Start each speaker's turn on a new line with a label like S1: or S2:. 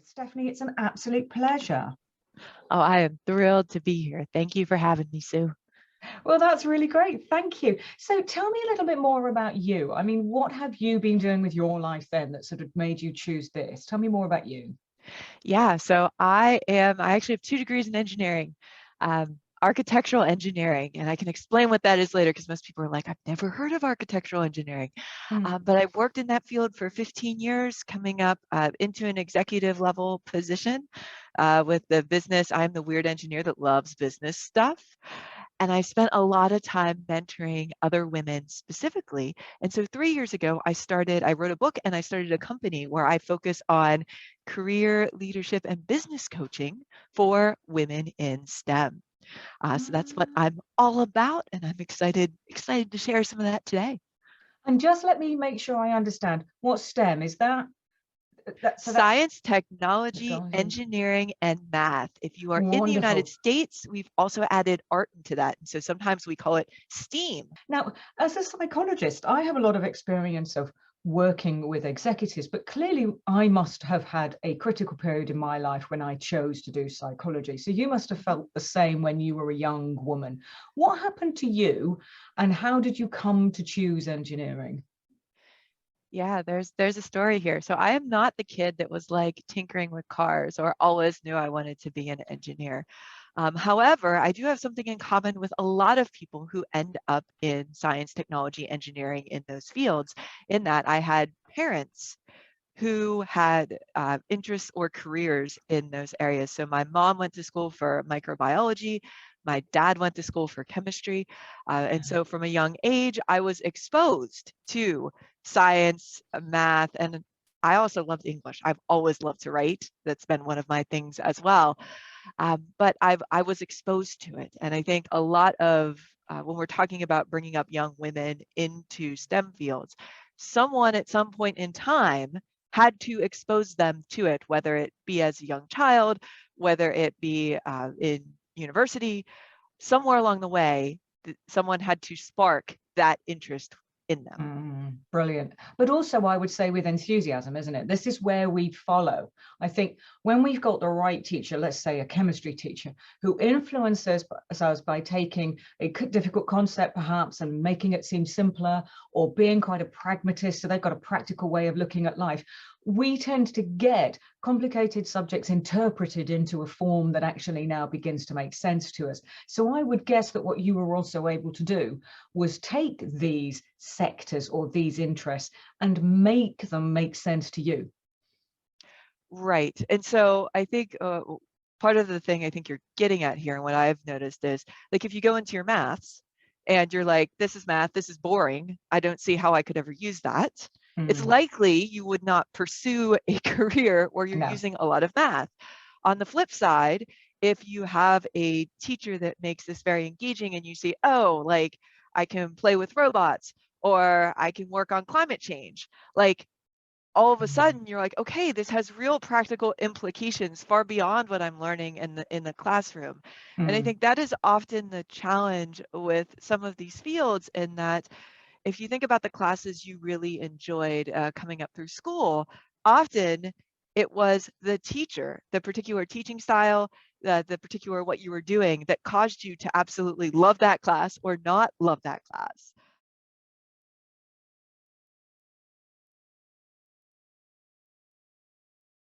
S1: Stephanie, it's an absolute pleasure.
S2: Oh, I am thrilled to be here. Thank you for having me, Sue.
S1: Well, that's really great. Thank you. So tell me a little bit more about you. I mean, what have you been doing with your life then that sort of made you choose this? Tell me more about you.
S2: Yeah, so I actually have 2 degrees in engineering, architectural engineering, and I can explain what that is later because most people are like, I've never heard of architectural engineering.
S1: Mm.
S2: But I've worked in that field for 15 years, coming up into an executive level position with the business. I'm the weird engineer that loves business stuff. And I spent a lot of time mentoring other women specifically. And so 3 years ago, I wrote a book and I started a company where I focus on career leadership and business coaching for women in STEM. So that's what
S1: Mm.
S2: I'm all about, and I'm excited to share some of that today.
S1: And just let me make sure I understand. What STEM is that? So that's
S2: Science, technology,
S1: technology.
S2: engineering, and math. If you are in the United
S1: Wonderful.
S2: States, we've also added art into that. And so sometimes we call it STEAM.
S1: Now, as a psychologist, I have a lot of experience of working with executives, but clearly I must have had a critical period in my life when I chose to do psychology. So you must have felt the same when you were a young woman. What happened to you, and how did you come to choose engineering?
S2: Yeah, there's a story here. So I am not the kid that was like tinkering with cars or always knew I wanted to be an engineer. However, I do have something in common with a lot of people who end up in science, technology, engineering in those fields, in that I had parents who had interests or careers in those areas. So my mom went to school for microbiology. My dad went to school for chemistry. And so from a young age, I was exposed to science, math, and I also loved English. I've always loved to write. That's been one of my things as well. But I was exposed to it. And I think a lot of when we're talking about bringing up young women into STEM fields, someone at some point in time had to expose them to it, whether it be as a young child, whether it be in university, somewhere along the way, someone had to spark that interest in them.
S1: Brilliant. But also, I would say with enthusiasm, isn't it? This is where we follow. I think when we've got the right teacher, let's say a chemistry teacher, who influences us by taking a difficult concept perhaps and making it seem simpler, or being quite a pragmatist, so they've got a practical way of looking at life, we tend to get complicated subjects interpreted into a form that actually now begins to make sense to us. So I would guess that what you were also able to do was take these sectors or these interests and make them make sense to you.
S2: Right. And so I think part of the thing I think you're getting at here, and what I've noticed is, like, if you go into your maths and you're like, this is math, this is boring, I don't see how I could ever use that. It's
S1: Mm,
S2: likely you would not pursue a career where you're
S1: no.
S2: using a lot of math. On the flip side, if you have a teacher that makes this very engaging and you see, oh, like I can play with robots or I can work on climate change, like all of a
S1: Mm,
S2: sudden you're like, okay, this has real practical implications far beyond what I'm learning in the classroom. And I
S1: mm.
S2: think that is often the challenge with some of these fields, in that if you think about the classes you really enjoyed coming up through school, often it was the teacher, the particular teaching style, the particular what you were doing that caused you to absolutely love that class or not love that class.